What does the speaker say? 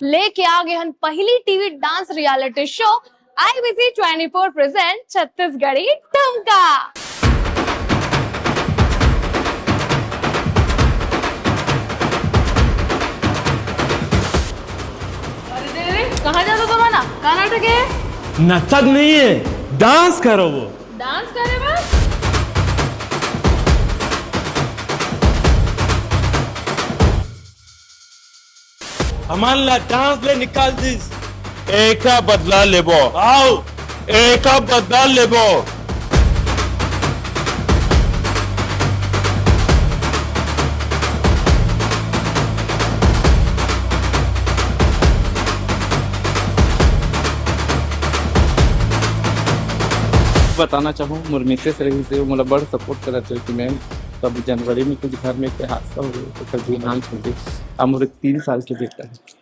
लेके आ गए हन पहली TV dance reality show IBC 24 present Chhattisgarhi ठुमका। अरे कहाँ जाता तुम्हारा? कहाँ नाटक है? नाटक नहीं है, डांस करो। वो डांस करे बस। हमारे ला डांस ले निकाल दिस। एक बदला लेबो। आओ एक बदला लेबो। बताना चाहूँ मोर मिसेस रही से मोला बड़ सपोर्ट करत है कि मैं तब जनवरी में कुछ घर में के हादसा हो गया तो कभी नाम छोड़ दी। अब मोर 3 साल के बेटा है।